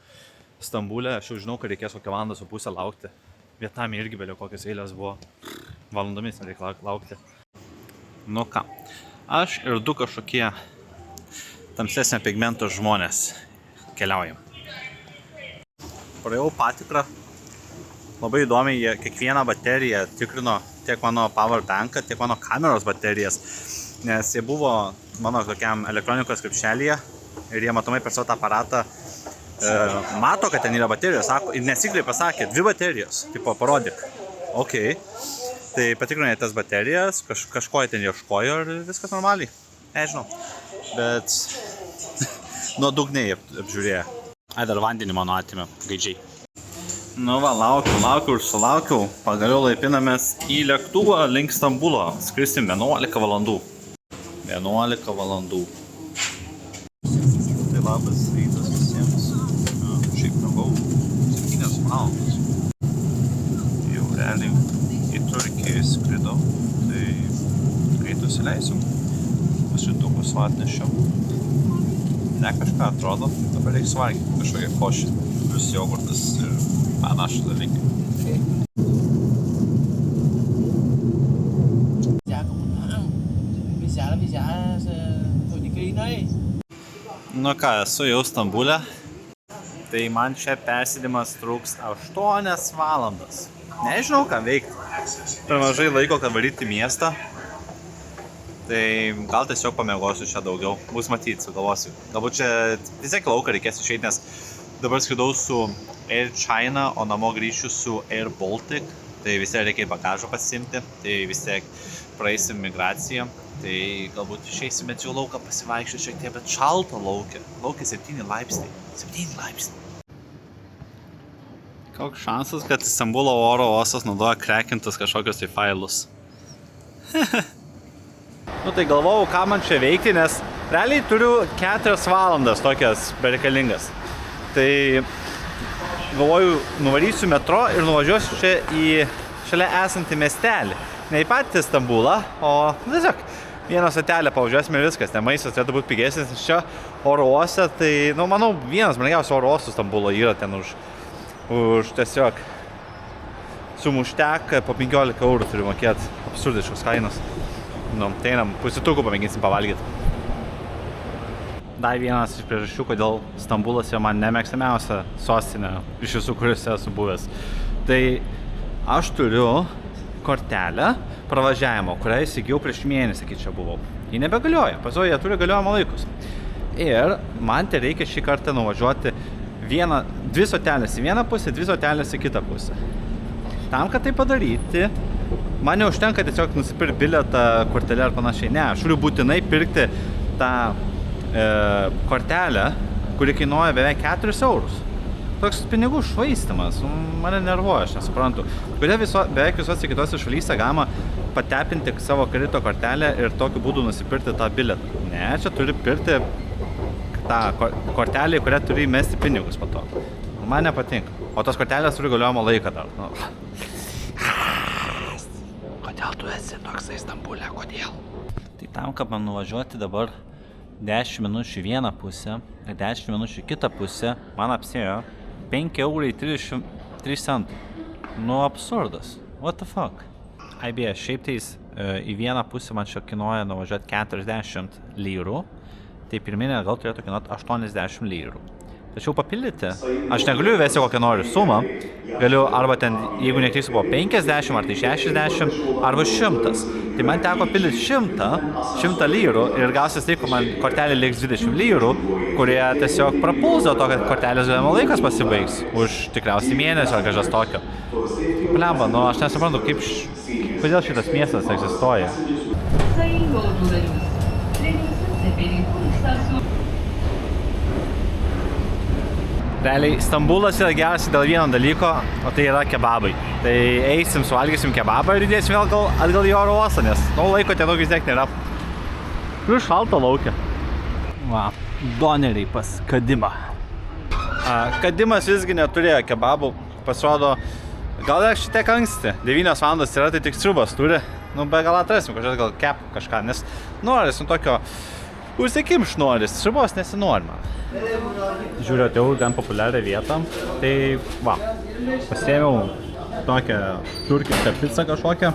Stambulė, aš jau žinau, kad reikės kokią valandą su pusę laukti. Vietnam irgi vėliau kokios eilės buvo. Valandomis reikia laukti. Nu ką, aš ir du kažkokie tamsesnio pigmento žmonės keliaujam. Praėjau patikrą. Labai įdomiai jie kiekvieną bateriją tikrino, tiek mano powerbanką, tiek mano kameros baterijas. Nes jie buvo mano tokiam elektronikos krepšelyje ir jie matomai per savo tą aparatą mato, kad ten yra baterijos, sako, ir nesikliai pasakė, 2 baterijos, tipo parodyk. Ok, tai patikrinai tas baterijas, kažko jie ten ieškojo ir viskas normaliai. Nežinau, bet nuodugniai apžiūrėjo. Ai, dar vandenį mano atėmė, gaidžiai. Nu va, laukiau ir sulaukiau, pagaliau laipinamės į lėktuvą link Stambulo, skrisim 11 valandų. 11 valandų. Tai labas rytas visiems. Šiaip gavau 7 valandas. Jau realiai į Turkiją skridau, tai greit nusileisim. Pasitukus atnešiau. Ne kažką atrodo, dabar reikia suvalgyti kažkokią košę. Plus jogurtas ir panašus dalykai. Nu ką, esu jau Stambule. Tai man čia persėdimas truks 8 valandas. Nežinau, ką veikti. Per mažai laiko, kad varyti miestą. Tai gal tiesiog pamiegosiu čia daugiau. Bus matyti, sugalvosiu. Galbūt čia vis tiek lauką reikės išeiti, nes dabar skridau su Air China, o namo grįšiu su Air Baltic. Tai vis tiek reikia bagažo pasiimti. Tai vis tiek praeisim migraciją. Tai galbūt išeisim bet jau lauką pasivaikščioti šiek tiek, bet šalta laukia. Laukia 7 laipsniai. 7 laipsniai. Koks šansas, kad Stambulo oro uostas naudoja krekintus kažkokius tai failus. Nu tai galvojau, ką man čia veikti, nes realiai turiu 4 valandas tokias bereikalingas. Tai galvoju, nuvarysiu metro ir nuvažiuosiu čia į šalia esantį miestelį. Ne į patį Stambulą, o tiesiog vieną stotelę pavažiuosime ir viskas. Ne maistas turėtų būti pigesnis, nes čia oro uoste, tai, nu, manau, vienas brangiausių oro uostų Stambulo yra ten už tiesiog sumuštek po 15 eurų turiu mokėti. Absurdiškos kainos. Nu, tai einam, pusitukų pamėginsim pavalgyti. Dar vienas iš priežasčių, kodėl Stambulas yra man nemėgstamiausia sostinė iš visų, kuris esu buvęs. Tai aš turiu kortelę pravažiavimo, kurią įsigijau prieš mėnesį, kai čia buvau. Ji nebegalioja, pazo jie turi galiojimo laikus. Ir man tai reikia šį kartą nuvažiuoti 2 stotelės į vieną pusę, 2 stotelės į kitą pusę. Tam, kad tai padaryti, man neužtenka tiesiog nusipirkti bilietą, kortelę ar panašiai. Ne, aš turiu būtinai pirkti tą kortelę, kuri kainuoja beveik 4 eurus. Toks pinigų švaistymas, mane nervuoja, aš nesuprantu. Kodėl beveik visose kitose šalyse galima patepinti savo kredito kortelę ir tokiu būdu nusipirkti tą bilietą? Ne, čia turi pirkti tą kortelę, kurią turi įmesti pinigus po to. Man nepatinka. O tos kortelės turi galiojimo laiką dar. Nu. Kodėl tu esi toksai Stambule? Kodėl? Tai tam, kad man nuvažiuoti dabar 10 minučių į vieną pusę ir 10 minučių į kitą pusę, man apsėjo 5,33 €. Nu, absurdas. What the fuck? Ai beje, šiaip tais į vieną pusę man čia kainuoja nuvažiuoti 40 lyrų. Tai pirminė gal turėtų kainuoti 80 lyrų. Tačiau papildyti, aš negaliu įvesti kokią noriu sumą, galiu arba ten, jeigu neklysiu, buvo 50, ar tai 60, arba 100. Tai man teko pildyti 100 lyrų ir gausis tai, man kortelė liks 20 lyrų, kurie tiesiog prapuls dėl to, kad kortelės galiojimo laikas pasibaigs už tikriausiai mėnesio ar kažkas tokio. Plemba, nu aš nesuprantu, kodėl šitas miestas egzistuoja. Realiai, Stambulas yra geras dėl vieno dalyko, o tai yra kebabai. Tai eisim, suvalgysim kebabą ir judėsim vėl atgal į oro uostą, nes laiko ten daug vis tiek nėra. Plius šalta laukia. Va, doneriai pas Kadimą. Kadimas visgi neturėjo kebabų, pasirodo, gal dar šitiek anksti. 9 valandos yra, tai tik sriubas turi. Nu, be gal atrasim, gal kep kažką, nes noris, tokio užsikimš noris, sriubos nesinori man. Žiūriu, atėjau gan populiarią vietą, tai va, pasiėmiau tokią turkišką pizzą kažkokią.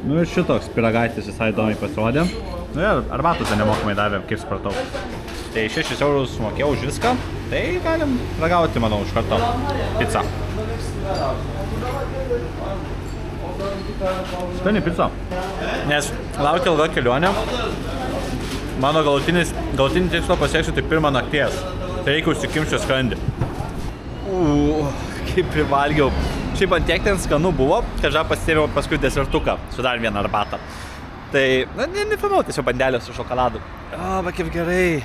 Nu ir šitoks pyragaitis visai įdomiai pasirodė. Nu ir arbatos nemokamai davėm, kaip supratau. Tai 6 eurus mokėjau už viską, tai galim ragauti, manau, iš karto pizzą. Skani pizza. Nes laukia ilga kelionė. Mano galutinį tikslą pasieksiu tik 1 nakties. Tai reikia užsikimšti skrandį. Kaip privalgiau. Šiaip ant tiek ten skanu buvo, kad pasėmiau paskui desertuką su dar vieną arbatą. Tai, nefilmau, tiesiog bandelės su šokoladu. Va kaip gerai.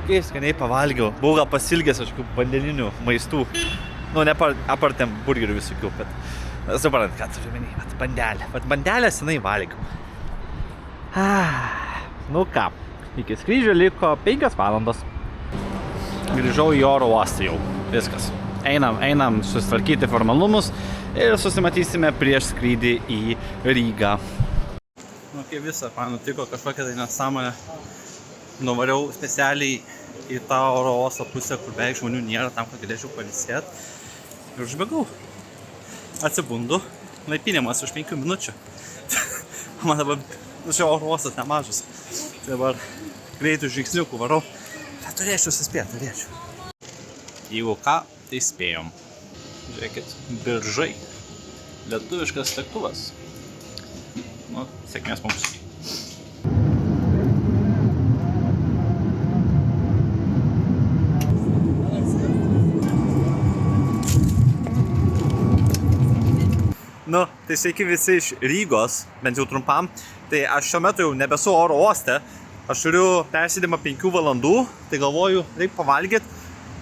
Kaip skaniai pavalgiau. Buvau gal pasilgęs kažkokių vandeninių maistų. Nu, apartėm burgerių visokių, bet suparant, ką turiu menį. Vat bandelė. Vat bandelę senai valgiau. Nu ką. Iki skrydžio liko 5 valandos. Grįžau į oro uostą jau. Viskas. Einam susitvarkyti formalumus ir susimatysime prieš skrydį į Rygą. Nu, kaip visa, man nutiko kažkokia tai nesąmonė. Nuvariau specialiai į tą oro uosto pusę, kur beveik žmonių nėra, tam, kad galėčiau pailsėti. Ir užbėgau. Atsibundu. Laipinimas už 5 minučių. Man dabar šio oro uostas nemažas. Tai dabar greitų žingsniukų varau. Bet turėčiau suspėti, turėčiau. Jeigu ką, tai spėjom. Žiūrėkit, Biržai. Lietuviškas lėktuvas. Nu, sėkmės mums. Nu, tai sveiki visi iš Rygos, bent jau trumpam. Tai aš šiuo metu jau nebesu oro uoste. Aš turiu persėdimą 5 valandų, tai galvoju, reikia pavalgyti.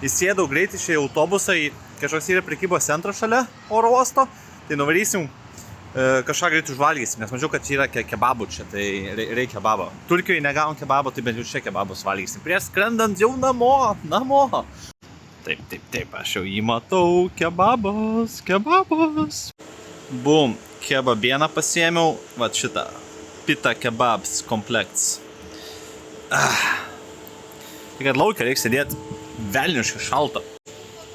Įsėdau greit išėjau autobusą į kažkoks yra prekybos centras šalia oro uosto. Tai nuvarysim kažką greit užvalgysim, nes mačiau, kad čia yra kebabų čia, tai reikia kebabo. Turkijoje negavom kebabo, tai bent jau čia kebabus valgysim. Prieš skrendant jau namo. Taip, aš jau jį matau, kebabas. Bum, kebabieną pasiėmiau, va šitą, pita kebabs komplekts. Tai kad laukia reikia sėdėti velniškai šalta.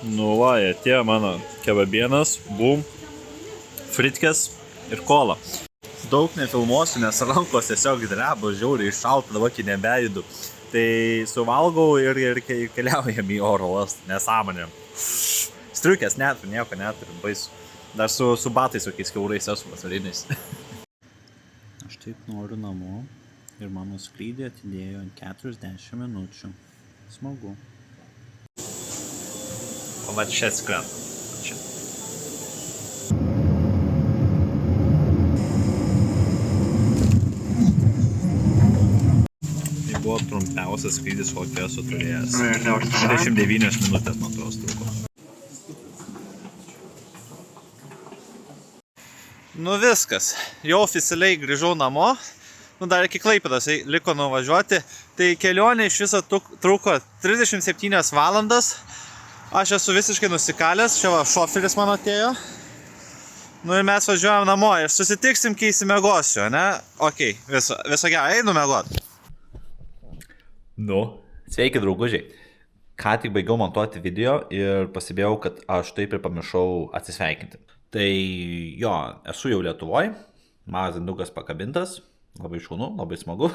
Nu va, atėjo mano kebabienas, bum, fritkės ir kola. Daug nefilmuosiu, nes rankos tiesiog dreba, žiauriai šalta, dabar kai nebejudu. Tai suvalgau ir keliaujam į oro uostą, nesąmonė. Striukės neturiu, nieko neturiu, baisu. Dar su batais tokiais kiaurais esu vasariniais. Aš taip noriu namo ir mano skrydį atidėjo 40 minučių. Smagu. O va čia skrenda. Čia. Tai buvo trumpiausias skrydis, kokį esu turėjęs. 29 minutės man tos truko. Nu viskas, jau oficialiai grįžau namo, nu dar iki Klaipėdos liko nuvažiuoti, tai kelionė iš viso truko 37 valandas, aš esu visiškai nusikalęs, čia va šoferis mano atėjo, nu ir mes važiuojam namo ir susitiksim, kai įsimegosiu, ne? Okei, viso gero, einu miegot. Nu, sveiki draugužiai, ką tik baigiau montuoti video ir pasibėjau, kad aš taip ir pamiršau atsisveikinti. Tai jo, esu jau Lietuvoj, mažas zindukas pakabintas, labai šaunu, labai smagu.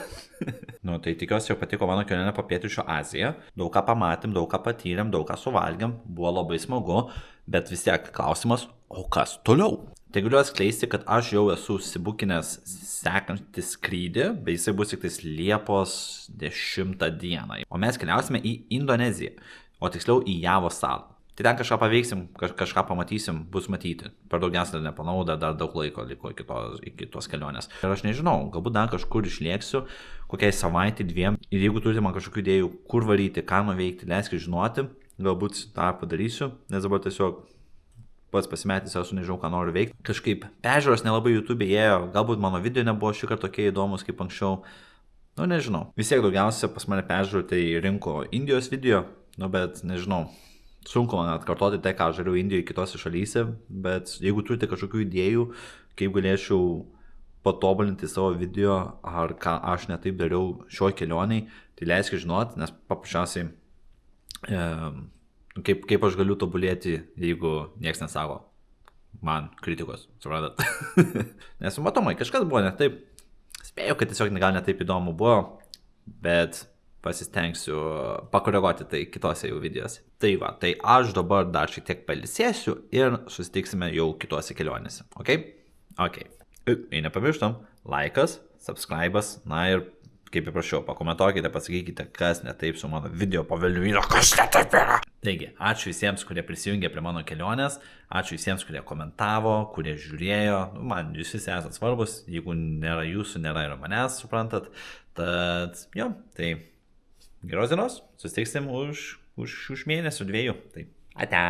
Nu, tai tikiuosi, jau patiko mano kelionė po Pietryčių Aziją. Daug ką pamatėm, daug ką patyrėm, daug ką suvalgėm, buvo labai smagu, bet vis tiek klausimas, o kas toliau? Tai galiu atskleisti, kad aš jau esu užsibukinęs sekantį skrydį, bei jisai bus tik tais Liepos 10 dieną. O mes keliausime į Indoneziją, o tiksliau į Javos salą. Tai ten kažką paveiksim, kažką pamatysim, bus matyti. Per daugiausia neplanau, dar daug laiko liko iki tos kelionės. Ir aš nežinau, galbūt dar kažkur išlėksiu, kokiai savaitį, 2. Ir jeigu turite man kažkokių idėjų, kur varyti, ką nuveikti, leiskite žinoti. galbūt tą padarysiu, nes dabar tiesiog pats pasimetęs esu, nežinau, ką noriu veikti. Kažkaip peržiūros nelabai YouTube ėjo, galbūt mano video nebuvo šį kartą tokie įdomus kaip anksčiau. Nu, nežinau. Vis tiek daugiausia pas mane peržiūrų tai rinko Indijos video, nu, bet nežinau. Sunku man atkartoti tai, ką aš dariau Indijoje kitose šalyse, bet jeigu turite kažkokių idėjų, kaip galėčiau patobulinti savo video, ar ką aš netaip dariau šioj kelioniai, tai leiskite žinoti, nes paprasčiausiai kaip aš galiu tobulėti, jeigu nieks nesako man kritikos, suprantat. Nes matomai, kažkas buvo ne taip. Spėjau, kad tiesiog gal ne taip įdomu buvo, bet pasistengsiu pakoreguoti tai kitose jau videose. Tai va, tai aš dabar dar šiek tiek pailsėsiu ir susitiksime jau kitose kelionėse. Ok? Ok. Ir nepamirštam, laikas, subscribas, na ir kaip ir prašiau, pakomentuokite, pasakykite, kas ne taip su mano video paveliu yra, kas ne taip yra. Taigi, ačiū visiems, kurie prisijungė prie mano kelionės, ačiū visiems, kurie komentavo, kurie žiūrėjo, man jūs visi esat svarbus, jeigu nėra jūsų, nėra ir manęs, suprantat, tad, jo, tai geros dienos, susitiksim už mėnesių 2, tai ate.